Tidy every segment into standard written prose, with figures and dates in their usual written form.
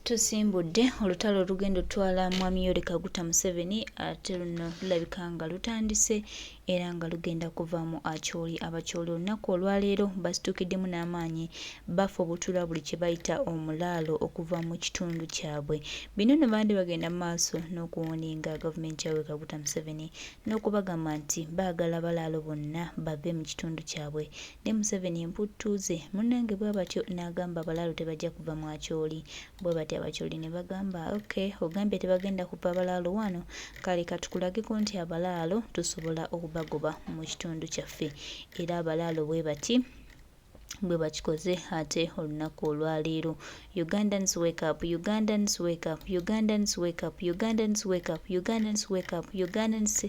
Tusimbudde olutalo olugenda otwala mwami Yoweri Kaguta Museveni ate luno lulabika nga lutandise era nga lugenda kuvaamu Acholi. Abacholi olunaku olwaleero basituukiddemu n'amaanyi bafubutula buli kye bayita omulaalo okuva mu kitundu kyabwe. Bino nno bandi bagenda mu maaso n'okuwoninga gavumenti ya Yoweri Kaguta Museveni n'okubagamba nti baagala abalaalo bonna bave mu kitundu kyabwe. Ne Museveni emputtuuze munnange bwe batyo n'agamba abalaalo tebajja kuva mu Acholi. Bwe bati abacholi ne bagamba okay, ogambye tebagenda kuva abalaalo wano, kale katukulageko nti abalaalo tusobola okubagoba mu kitundu kyaffe. Era abalaalo bwe bati bwe bakikoze ate olunaku olwaleero. Ugandans wake up, Ugandans wake up, Ugandans wake up, Ugandans wake up, Ugandans wake up, Ugandans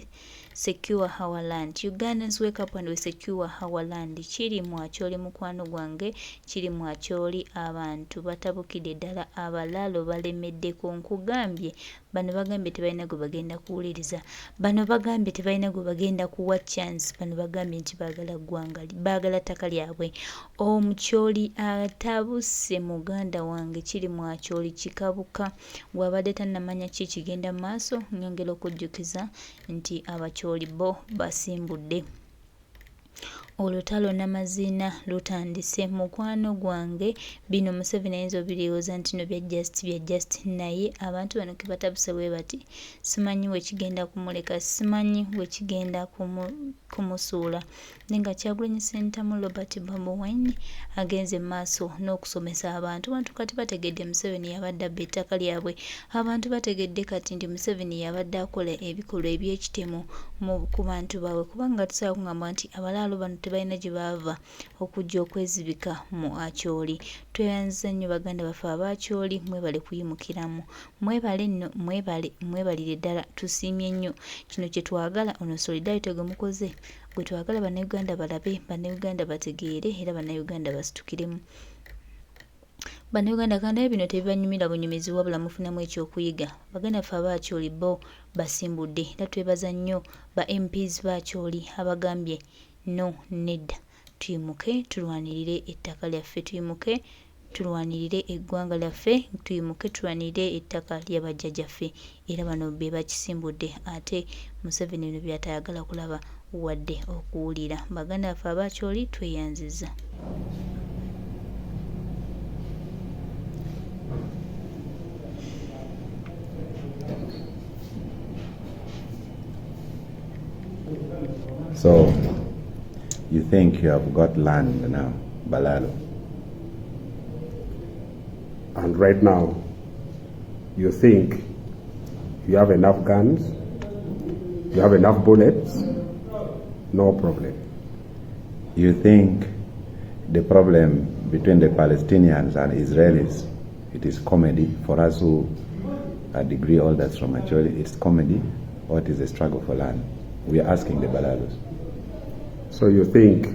secure our land, Ugandans wake up and we secure our land. Kiri mu Acholi mukwano gwange, kiri mu Acholi abantu batabukidde ddala, abalaalo balemeddeko. Nkugambye bano bagambye tebalina gwe bagenda kuwuliriza, bano bagambye tebalina gwe bagenda kuwa chance, bano bagambye nti baagala ggwanga, baagala ttaka lyabwe. Omucholi atabuse muganda wange kiri mu Acholi kikabuka. Bw'abadde tannamanya ki kigenda mu maaso, nyongera okujjukiza nti abacholi bo basimbudde. Olutalo n'amazina lutandise mukwano gwange. Bino Museveni ayinza obirowooza nti no bya just naye abantu bano ke batabuse bwe bati simanyi we kigenda kumuleka, simanyi we kigenda kumusuula. Nenga Kyagulanyi Ssentamu Robert Babu Wine agenze maaso n'okusomesa abantu. Abantu kati bategedde Museveni yabadde abba ettaka lyabwe. Abantu bategedde kati nti Museveni yabadde akola ebikolwa eby'ekitemo ku bantu baabwe, kubanga tusobola kugamba nti abalaalo bano tebalina gye baava okujja okwezibika mu Acholi. Tweyanziza nnyo baganda baffe ab'Acholi, mwebale kuyimukiramu, mwebale nno, mwebalire ddala, tusiimye nnyo. Kino kye twagala, ono solidarity gwe mukoze gwe twagala bannayuganda balabe, bannayuganda bategeere era bannayuganda basitukiremu. Bannayuganda kandi bino tebibanyumira bunyumizi wabula mufunamu ekyokuyiga. Baganda ffe ab'Acholi bo basimbudde era twebaza nnyo ba MPs b'Acholi abagambye no nedda, tuyimuke tulwanirire ettaka lyaffe, tuyimuke tulwanirire eggwanga lyaffe, tuyimuke tulwanirire ettaka lya bajjajjaffe. Era bano be bakisimbudde ate Museveni bino by'atayagala kulaba wadde okuwulira. Baganda baffe ab'Acholi tweyanziza. So, you think you have got land now, Balalo? And right now, you think you have enough guns, you have enough bullets, no problem. You think the problem between the Palestinians and Israelis, it is comedy for us who are degree holders from Acholi, it's comedy, or it is a struggle for land? We are asking the Balalos. So you think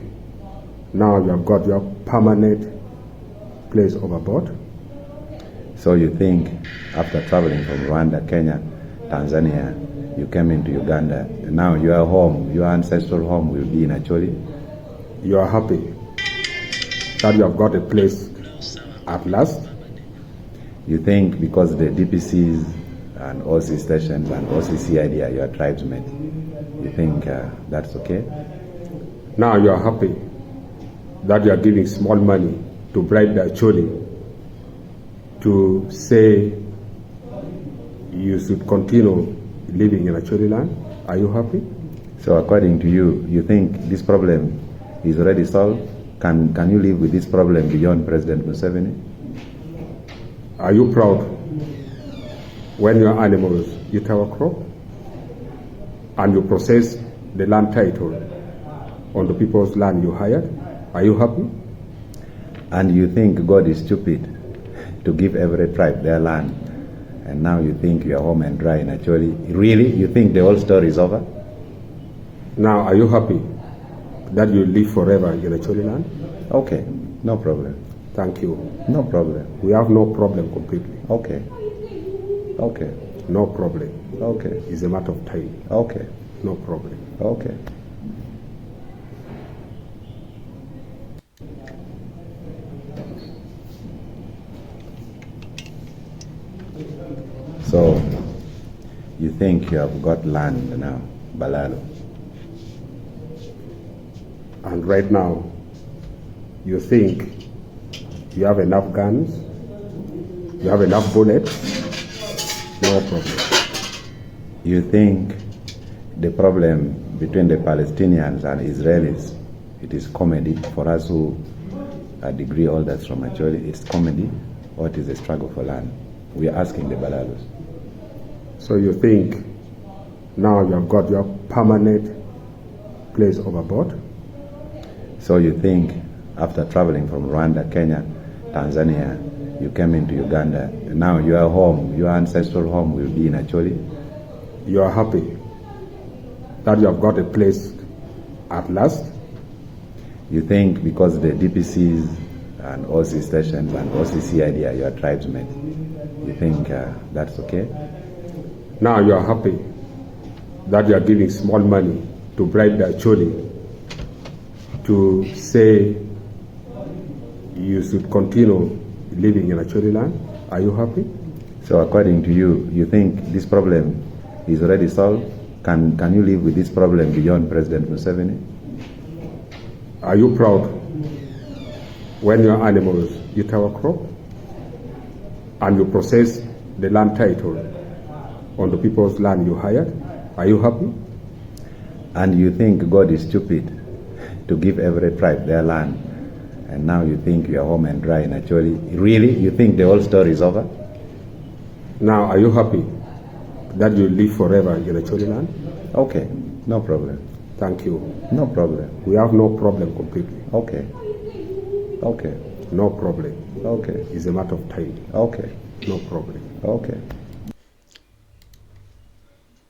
now you have got your permanent place overboard? So you think after traveling from Rwanda, Kenya, Tanzania, you came into Uganda, and now your home, your ancestral home will be in Acholi? You are happy that you have got a place at last? You think because the DPCs and OC stations and OCCID are your tribesmen, you think that's okay? Now you are happy that you are giving small money to bribe the Acholi to say you should continue living in Acholi land? Are you happy? So according to you, you think this problem is already solved? Can you live with this problem beyond President Museveni? Are you proud when your animals eat our crop and you process the land title on the people's land you hired? Are you happy? And you think God is stupid to give every tribe their land, and now you think you are home and dry in Acholi? Really? You think the whole story is over? Now are you happy that you live forever in Acholi land? Okay, no problem. Thank you. No problem. We have no problem completely. Okay. Okay. No problem. Okay. It's a matter of time. Okay. No problem. Okay. So you think you have got land now, Balalo? And right now, you think you have enough guns, you have enough bullets, no problem. You think the problem between the Palestinians and Israelis, it is comedy for us who are degree holders from Acholi, it's comedy, or it is a struggle for land? We are asking the Balalos. So you think now you have got your permanent place overboard? So you think after traveling from Rwanda, Kenya, Tanzania, you came into Uganda, and now you are home, your ancestral home will be in Acholi? You are happy that you have got a place at last? You think because the DPCs and OC stations and OCCID are your tribesmen, you think that's okay? Now you are happy that you are giving small money to bribe the Acholi to say you should continue living in Acholi land? Are you happy? So according to you, you think this problem is already solved? Can you live with this problem beyond President Museveni? Are you proud when your animals eat our crop and you process the land title on the people's land you hired? Are you happy? And you think God is stupid to give every tribe their land, and now you think you are home and dry in Acholi? Really? You think the whole story is over? Now, are you happy that you live forever in Acholi land? Okay, no problem. Thank you. No problem. We have no problem completely. Okay. Okay. No problem. Okay. It's a matter of time. Okay. No problem. Okay.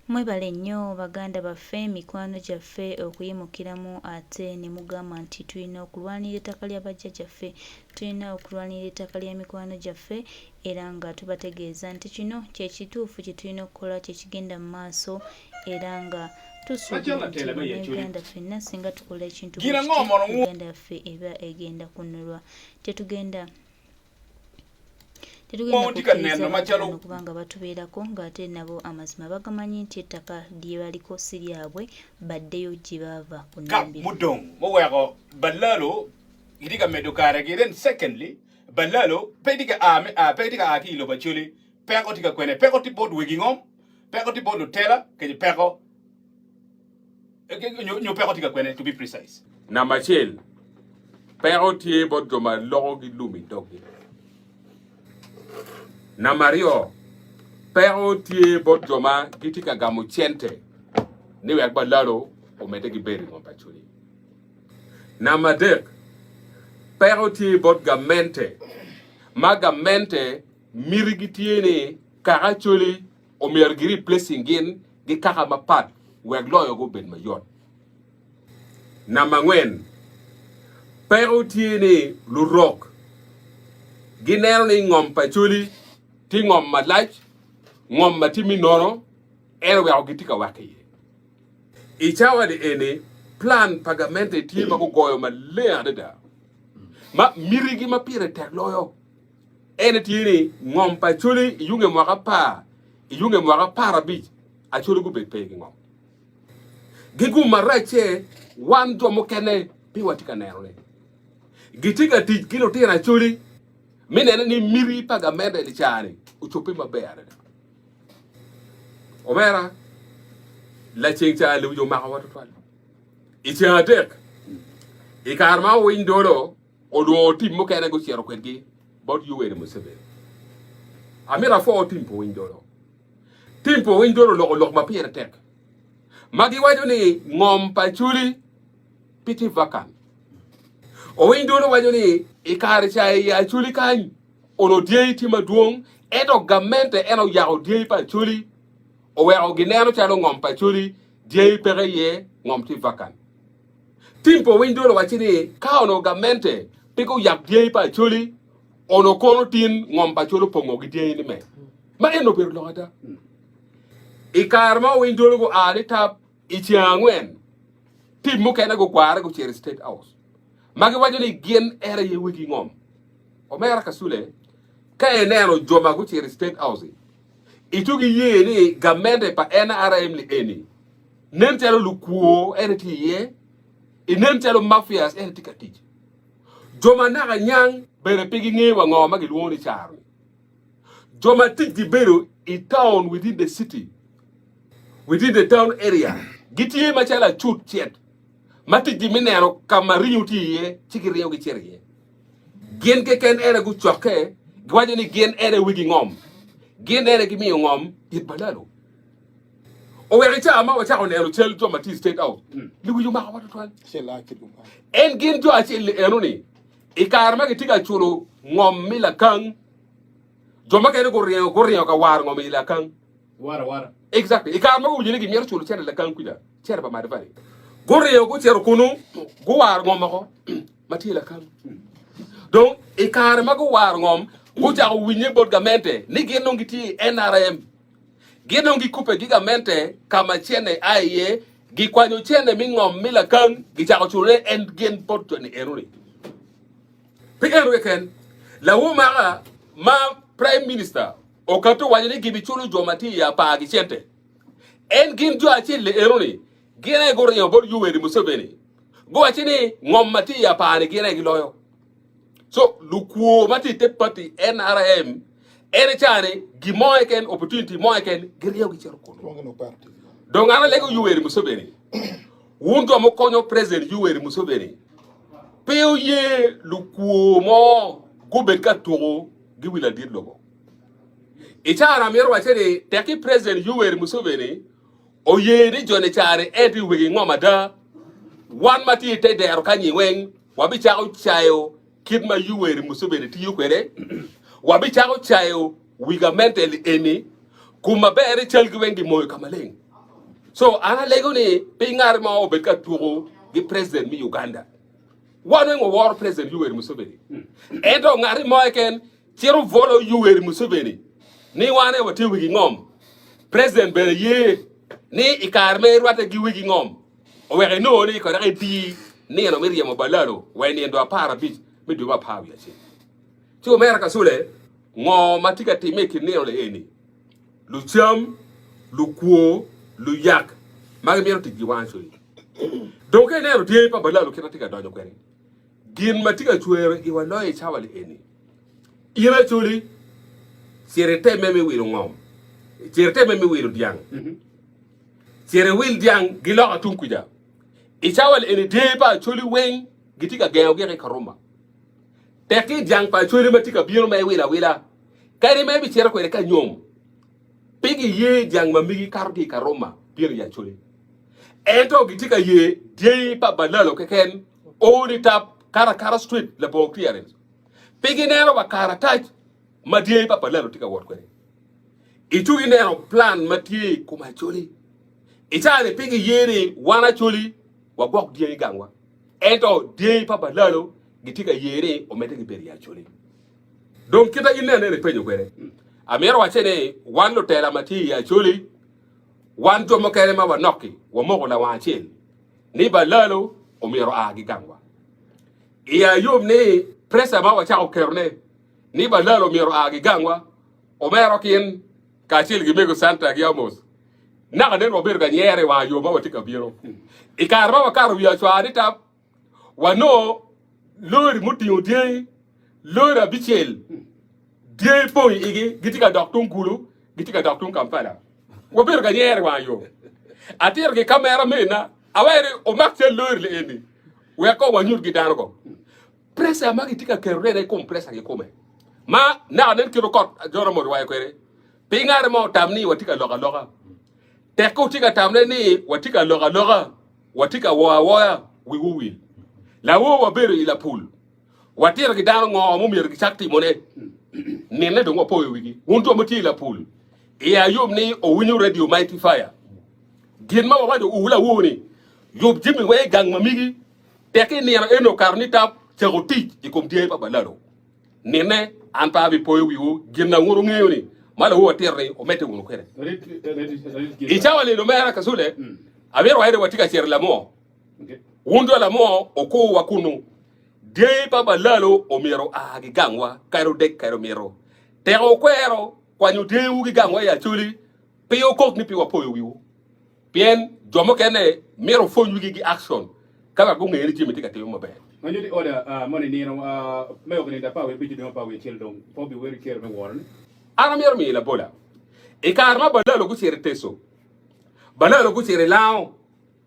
Mwebale nnyo baganda baffe, mikwano gyaffe okuyimukiramu ate ne mugamba nti tulina okulwanira ettaka lya bajjajjaffe, tulina okulwanira ettaka lya mikwano gyaffe, era nga tubategeeza nti kino kye kituufu kye tulina okukola, kye kigenda mu maaso, era nga tusuubira nti Uganda ffenna singa tukola ekintu Uganda yaffe eba egenda kunnulwa. Tetugenda kubanga batubeerako ng'ate nabo amazima bagamanyi nti ettaka lye baliko si lyabwe, baddeyo gye baava ku Mudong, Mowero, Balalo, Giga Medokara, secondly, Balalo, Pedica Army, Pedica Akilo Bachuli, Pecotica Quene, Pecoti board wigging on, Pecoti board Nutella, can you peco? New Pecotica Quene, to be precise. Namachel, Pecoti board to my log lumi doggy. Na Mario, pero tie bot joma gitika gamuchente, niwe akbalalo o meteki beri kompachuli. Na madek, pero tie bot gamente, magamente mirigitiene karachuli o mergiri placingin di kakamapat wegloyo go ben mayon. Na mangwen, pero tiene lurok, ginero ni ngompachuli, ti ngom ma laaj ngom ma timi nono ene wa gitika wakaye e chawa de ene plan pagamente ti ba ko goyo ma le da ma mirigi ma pire tek loyo ene ti ni ngom pa chuli yunge mo ka para bi a chuli go be pe ngom gigu marache wan do mo kene bi watika nero gitika ti kilo tira chuli Mene ni miri pagamento di chani, uchopi mabere. Omera, la chingcha lu yo maka watu twali. Ichi adek, ikarma windoro, odo tim mo kaya go chero kwengi, but you were musebe. Amira fo tim po windoro. Tim po windoro lo mapira tek. Magi wajo ni ngom pachuli, piti vakan. O windoro wajo ni ikari chai ya chuli kan ono diei tima duong edo gamente eno yao diei pa chuli o we o ginero chalo ngom pa chuli diei pere ye ngom ti vakan timpo windoro wachini ka ono gamente piko yak diei pa chuli ono kono tin ngom pa chuli pongo gi diei ni me ma eno per logada ikarma windoro go ali tap ichiangwen tim mo kana go kwara go cher state house Magi wajoni gien era ye wiki ngom. Omera kasule, Kaya neno joma kuchiri state house. Itugi ye ni gamente pa NRM li eni. Nentelo lukuo eriti ye. Inentelo mafias eriti katiji. Joma naga nyang bere pigi ngewa ngoma giluoni charni. Joma tiji bero a town within the city. Within the town area. Giti ye machala chut chet. Matiji minero kamarinyu ye chikiriyo gichiri ye. Gen ke ken ere gu choke. Gwaje ni gen ere wigi ngom. Gen ere gimi ngom it balalo. O weri cha ama wacha onero chel to mati state out. Ligu yu maka watu twal. En gen to achil enoni. Ikarma gitika chulo ngom mila kang. Joma kene gorriyo ka war ngom mila kang. Wara. Exactly. Ikarma go yini gimyer chulo chere la kang kuja. Chere ba mari bari. Gorriyo go chere kunu go war ngom ko mati la kang. Donc ikarma go war ngom go ja winye bod gamente ni geno ngiti NRM. Geno ngi coupe gigamente kama chene aye gi kwanyo chene mingom mila kang gi ja chulo en gen pot to ni eruni. Pigeru ken la wumara ma prime minister okato wanyene gibi chulu jomati ya pa gichente en gin jo achille eroni gine goryo bor yuweri Museveni go achini ngom mati ya pa ni gine giloyo so lukuo mati tepati NRM ene chane gi moeken opportunity moeken giriyo gichero kono donc ana lego yuweri Museveni wunto mo konyo president yuweri Museveni Peu ye lukuo mo gubet ka toro gi wila dir logo. Ichara mero wachere teki president Yoweri Museveni o ye ni jone chare enti wigi ngoma da wan mati te der kanyi weng wabi chao chayo kidma Yoweri Museveni ti yukwere wabi chao chayo wiga mentally eni kuma bere chelgi wengi moyo kamaleng. So ana lego ni pingar ma o betka toro gi president mi Uganda. One war president Yoweri Museveni. Edo ngari moeken chiro volo Yoweri Museveni. Ni wane wati wigi ngom. President bere ye ni ikarme rwate gi wigi ngom. O wege no ni ko rake di ni no miri mo balalo weni ndo apara bit mi duba pawi ya chi. Ti o mera kasule ngo matika timeki ni ole eni. Lu cham, lu kuo, lu yak. Magi mero tigi wancho yi. Donc nero die pa balalo kita tika dojo kwere. Gin matika chuere iwa loye chawali eni. Ira chuli sirete meme wiru ngom. Sirete meme wiru diang. Sire wil diang giloka tunkuja. Ichawali eni die pa chuli weng gitika geo gere karuma. Teki diang pa chuli matika biro me wila. Kari mebi chira kwere ka nyom. Pigi ye diang mamigi kardi karuma biro ya chuli. Ento gitika ye die pa balalo keken only tap Kara street la bo clearance. Pigi nero wa kara touch madie pa balalo tika word kwere. Itugi nero plan matie kuma choli. Itane pigi yere wana choli wa bok die gangwa. Ento die pa balalo gitika yere o mete giberi ya choli. Donc kita inene ne penyo kwere. Amero wa chene wan lo tela matie ya choli. Wan jomo kere ma wa noki wa moko la wa chel. Ni balalo o mero agi gangwa. Iya yom ni presa ma wacha okerne ni balalo miro agi gangwa o mero kin kachil gimego santa giamos na gaden robert ganyere wa yoma watika biro ikarba wakaro ya chwari tap wano lori muti odie lori abichel die poi igi gitika doktun kulu gitika doktun kampala robert ganyere wa yo atir ge kamera mena awere o maxel lori le eni weko wanyur gidano ko presa magi tika kerere kom presa ge kome ma na nen kiro kot joro mo wa kwere pingare mo tamni watika loga teko tika tamne ni watika loga watika wa will la wo bere ila pool watira gidano ngo mo mir gi sakti mone nene do ngo poyo wigi wonto mo ti ila pool ya yom ni o winyu radio mighty fire gin ma wa do ula woni yob jimi we gang mamigi teke ni eno karnita chagoti ikom die pa balalo nene anpa bi poyo wiwo ginna ngoro ngeyoni mala wo terre o mete wono kwere ichawale no mera kasule avero hayre watika cher la mo wundo la mo oko wakunu die pa balalo o mero agi gangwa kairo dek kairo mero te o kwero kwa nyute ugi gangwa ya chuli pio kok ni piwa poyo wiwo bien jomo kene mero fo nyugi gi action kala go ngeri jimi tika teyo mabe When you order money near may open the power, which you don't power children, probably very care of warren. ana mero mi la bola e karma balalo ku chere teso balalo ku chere lao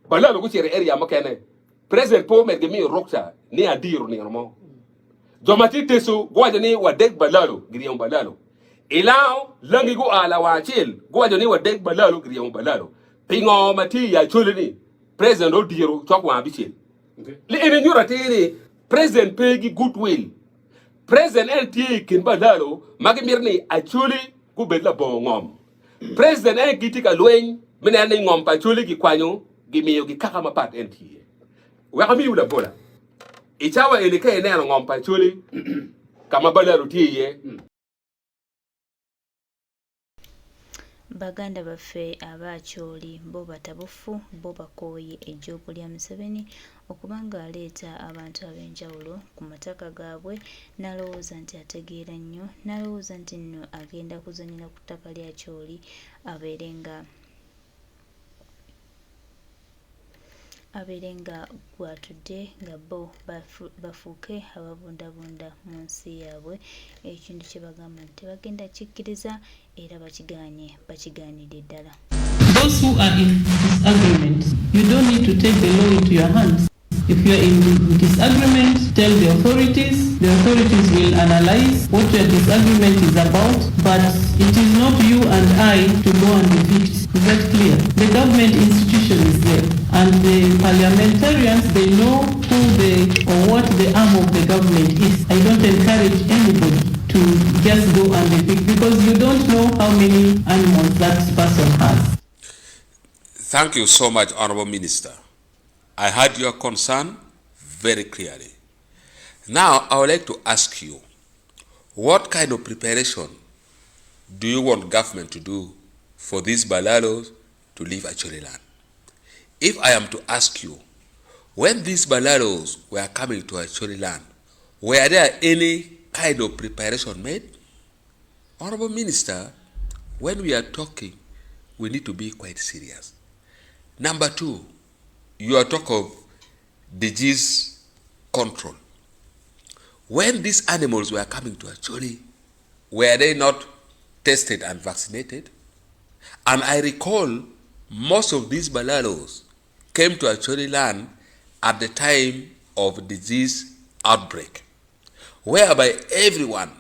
balalo ku chere area makene president po me gemi rokcha ni adiru ni mo jomati teso gwaje ni wadek balalo griyam balalo ilao langi go ala wachil gwaje ni wadek balalo griyam balalo pingo mati ya chulini president odiru chokwa bichil li ene nyura tini president pegi goodwill president LT kin balalo magi mirni achuli ku bedla bongom president en gitika lwen mena ni ngom pa chuli gi kwanyo gi miyo gi kaka mapat NT wa mi ula bola ichawa ene ka ene ngom pa chuli kama balalo tiye baganda baffe Acholi bo batabufu bo bakooye ejjoogo lya Museveni okubanga aleeta abantu ab'enjawulo ku mataka gaabwe n'alowooza nti ategeera nnyo n'alowooza nti nno agenda kuzannyira ku ttaka lya Acholi abeere nga gwatudde nga bo bafuuke ababundabunda mu nsi yaabwe ekintu kye bagamba nti tebagenda kikkiriza era bakigaanidde ddala. Those who are in disagreement, you don't need to take the law into your hands. If you are in disagreement, tell the authorities. The authorities will analyze what your disagreement is about, but it is not you and I to go and evict. Is that clear? The government institution is there, and the parliamentarians, they know who or what the arm of the government is. I don't encourage anybody to just go and evict because you don't know how many animals that person has. Thank you so much, Honorable Minister. I heard your concern very clearly. Now, I would like to ask you, what kind of preparation do you want government to do for these Balalos to leave Acholi land? If I am to ask you, when these Balalos were coming to Acholi land, were there any kind of preparation made? Honorable Minister, when we are talking, we need to be quite serious. Number two, you are talking of disease control. When these animals were coming to Acholi, were they not tested and vaccinated? And I recall most of these Balalos came to Acholi land at the time of disease outbreak, whereby everyone,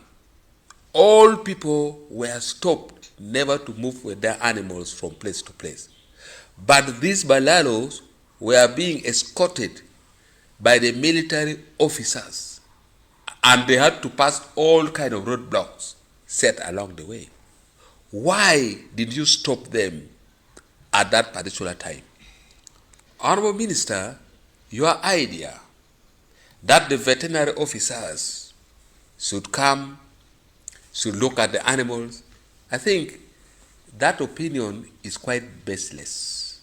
all people were stopped never to move with their animals from place to place. But these Balalos were being escorted by the military officers, and they had to pass all kind of roadblocks set along the way. Why did you stop them at that particular time? Honorable Minister, your idea that the veterinary officers should come, should look at the animals, I think that opinion is quite baseless.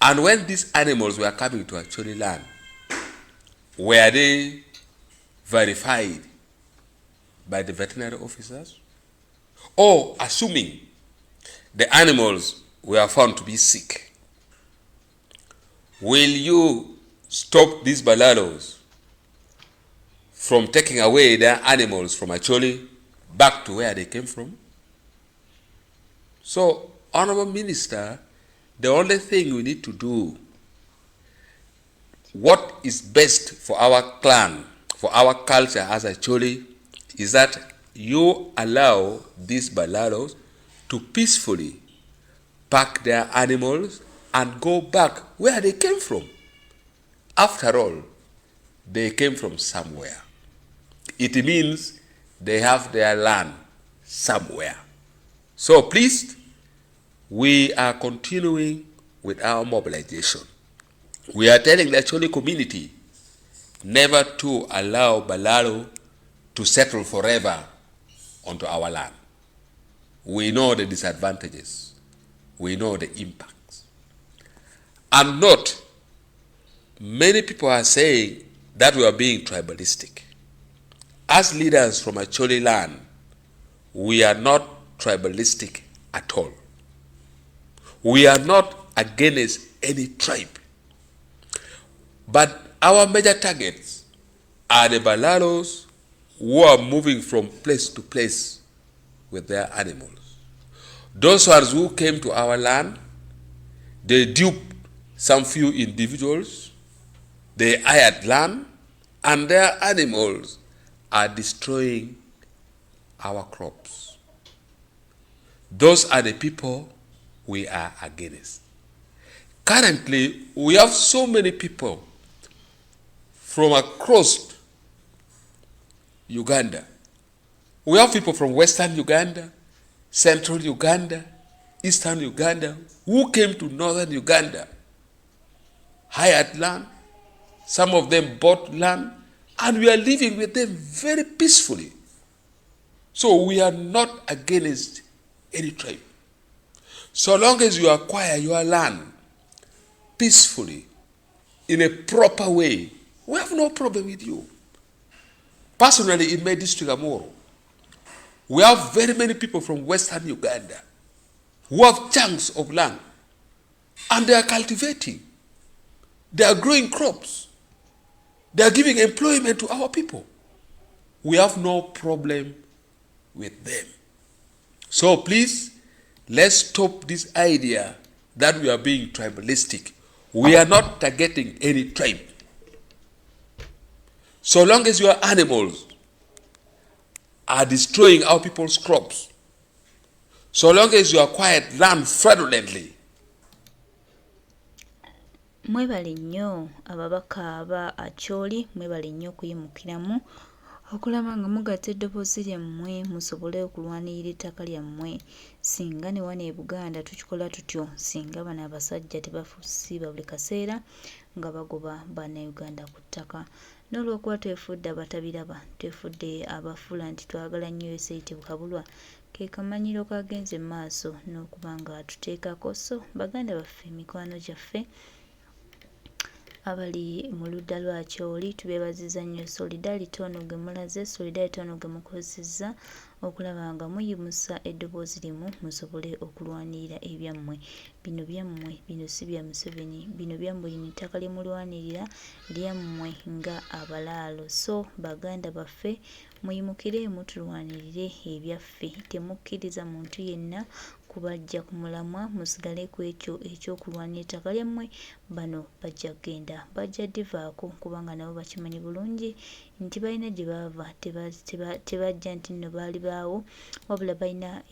And when these animals were coming to Acholi land, were they verified by the veterinary officers? Or assuming the animals were found to be sick, will you stop these Balalos from taking away their animals from Acholi back to where they came from? So, Honorable Minister, the only thing we need to do, what is best for our clan, for our culture as Acholi, is that you allow these Balalos to peacefully pack their animals and go back where they came from. After all, they came from somewhere. It means they have their land somewhere. So please, we are continuing with our mobilization. We are telling the Acholi community never to allow Balalo to settle forever onto our land. We know the disadvantages. We know the impacts. And not, many people are saying that we are being tribalistic. As leaders from Acholi land, we are not tribalistic at all. We are not against any tribe. But our major targets are the Balalos who are moving from place to place with their animals. Those ones who came to our land, they duped some few individuals, they hired land, and their animals are destroying our crops. Those are the people we are against. Currently, we have so many people from across Uganda. We have people from Western Uganda, Central Uganda, Eastern Uganda, who came to Northern Uganda, hired land, some of them bought land, and we are living with them very peacefully. So we are not against any tribe. So long as you acquire your land peacefully, in a proper way, we have no problem with you. Personally, in my district, Amoro, we have very many people from Western Uganda who have chunks of land, and they are cultivating. They are growing crops. They are giving employment to our people. We have no problem with them. So please, let's stop this idea that we are being tribalistic. We are not targeting any tribe. So long as your animals are destroying our people's crops, so long as you acquired land fraudulently. Mwebale nnyo ababaka aba Acholi, mwebale nnyo kuyimukiramu okulaba nga mugatta eddoboozi lyammwe musobole okulwanirira ettaka lyammwe. Singa ne wano e Buganda tukikola tutyo, singa bano abasajja tebafusiiba buli kaseera nga bagoba bannayuganda ku ttaka. N'olwokuba twefudde abatabiraba, twefudde abafuula nti twagala nnyo USA tebukabulwa, ke kamanyiro kagenze mu maaso n'okuba nga tuteekako. So baganda baffe, mikwano gyaffe abali mu ludda lwa Acholi, tubeebaziza nnyo solidarity ono gwe mulaze, solidarity ono gwe mukozesezza okulaba nga muyimusa eddoboozi limu musobole okulwanirira ebyammwe. Bino byammwe, bino si bya Museveni, bino byammwe, lino ettaka lye mulwanirira lyammwe nga Abalaalo. So baganda baffe, muyimukire mutulwanirire ebyaffe, temukkiriza muntu yenna kubajja ku mulamwa, musigale ku ekyo ekyokulwanira ettaka lyammwe. Bano bajja kgenda, bajja divaako, kubanga nabo bakimanyi bulungi nti balina gye baava, tebajja nti nno baali baawo, wabula balina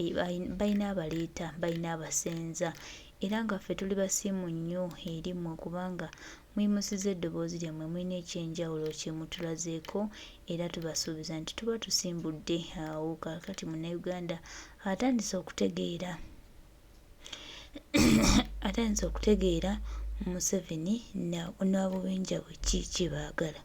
abaleeta, balina abasenza. Era nga ffe tuli basiimu nnyo eri mmwe kubanga muyimusiza eddoboozi lyammwe, mulina ekyenjawulo kye mutulazeeko, era tubasuubiza nti tuba tusimbudde awo. Kaakati Munnayuganda atandise okutegeera Museveni n'abobwenjabwe ki kye baagala.